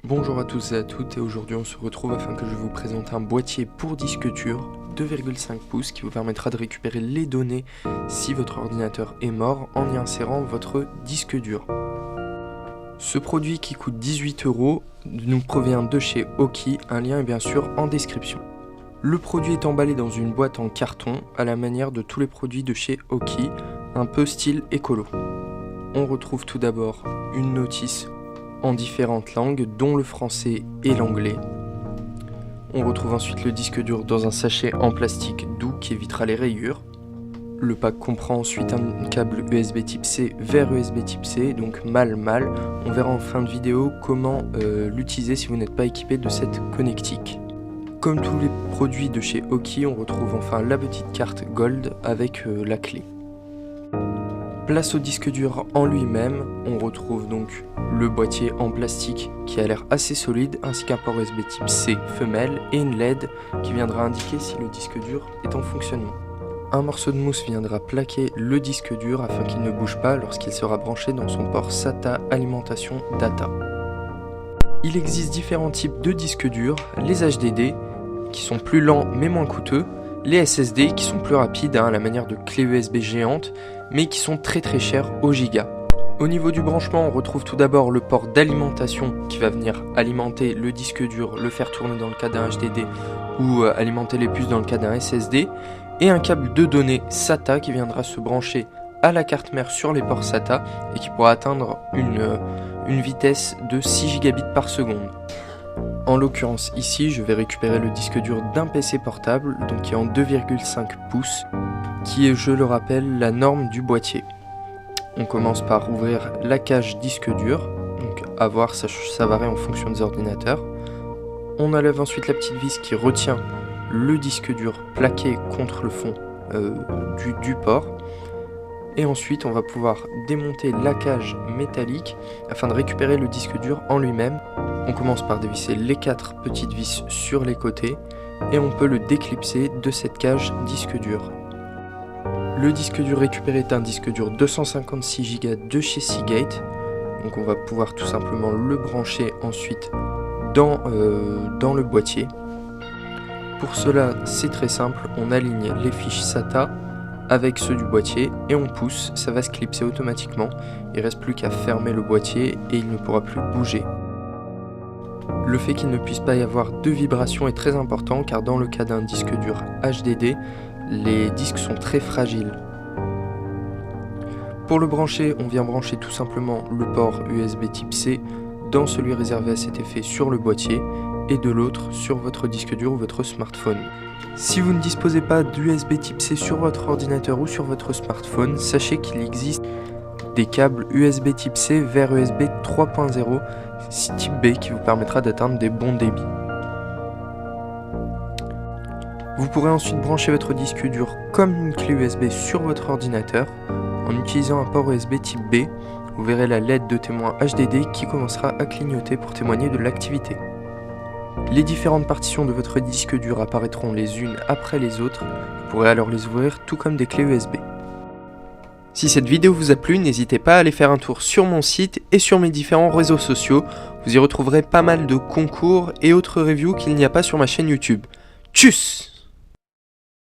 Bonjour à tous et à toutes, et aujourd'hui on se retrouve afin que je vous présente un boîtier pour disque dur 2,5 pouces qui vous permettra de récupérer les données si votre ordinateur est mort en y insérant votre disque dur. Ce produit qui coûte 18 € nous provient de chez Aukey, un lien est bien sûr en description. Le produit est emballé dans une boîte en carton à la manière de tous les produits de chez Aukey, un peu style écolo. On retrouve tout d'abord une notice en différentes langues, dont le français et l'anglais. On retrouve ensuite le disque dur dans un sachet en plastique doux qui évitera les rayures. Le pack comprend ensuite un câble USB type C vers USB type C, donc mal. On verra en fin de vidéo comment l'utiliser si vous n'êtes pas équipé de cette connectique. Comme tous les produits de chez Aukey, on retrouve enfin la petite carte Gold avec la clé. Place au disque dur en lui-même, on retrouve donc le boîtier en plastique qui a l'air assez solide, ainsi qu'un port USB type C femelle et une LED qui viendra indiquer si le disque dur est en fonctionnement. Un morceau de mousse viendra plaquer le disque dur afin qu'il ne bouge pas lorsqu'il sera branché dans son port SATA alimentation data. Il existe différents types de disques durs, les HDD qui sont plus lents mais moins coûteux, les SSD qui sont plus rapides à la manière de clés USB géantes mais qui sont très chers au giga. Au niveau du branchement, on retrouve tout d'abord le port d'alimentation qui va venir alimenter le disque dur, le faire tourner dans le cas d'un HDD ou alimenter les puces dans le cas d'un SSD, et un câble de données SATA qui viendra se brancher à la carte mère sur les ports SATA et qui pourra atteindre une vitesse de 6 gigabits par seconde. En l'occurrence ici, je vais récupérer le disque dur d'un PC portable, donc qui est en 2,5 pouces, qui est, je le rappelle, la norme du boîtier. On commence par ouvrir la cage disque dur, donc à voir, ça varie en fonction des ordinateurs. On enlève ensuite la petite vis qui retient le disque dur plaqué contre le fond du port. Et ensuite, on va pouvoir démonter la cage métallique afin de récupérer le disque dur en lui-même. On commence par dévisser les 4 petites vis sur les côtés et on peut le déclipser de cette cage disque dur. Le disque dur récupéré est un disque dur 256 Go de chez Seagate, donc on va pouvoir tout simplement le brancher ensuite dans le boîtier. Pour cela, c'est très simple, on aligne les fiches SATA avec ceux du boîtier et on pousse, ça va se clipser automatiquement, il ne reste plus qu'à fermer le boîtier et il ne pourra plus bouger. Le fait qu'il ne puisse pas y avoir de vibration est très important car dans le cas d'un disque dur HDD, les disques sont très fragiles. Pour le brancher, on vient brancher tout simplement le port USB type C dans celui réservé à cet effet sur le boîtier et de l'autre sur votre disque dur ou votre smartphone. Si vous ne disposez pas d'USB type C sur votre ordinateur ou sur votre smartphone, sachez qu'il existe des câbles USB type C vers USB 3.0 type B qui vous permettra d'atteindre des bons débits. Vous pourrez ensuite brancher votre disque dur comme une clé USB sur votre ordinateur en utilisant un port USB type B. Vous verrez la LED de témoin HDD qui commencera à clignoter pour témoigner de l'activité. Les différentes partitions de votre disque dur apparaîtront les unes après les autres. Vous pourrez alors les ouvrir tout comme des clés USB. Si cette vidéo vous a plu, n'hésitez pas à aller faire un tour sur mon site et sur mes différents réseaux sociaux. Vous y retrouverez pas mal de concours et autres reviews qu'il n'y a pas sur ma chaîne YouTube. Tchuss!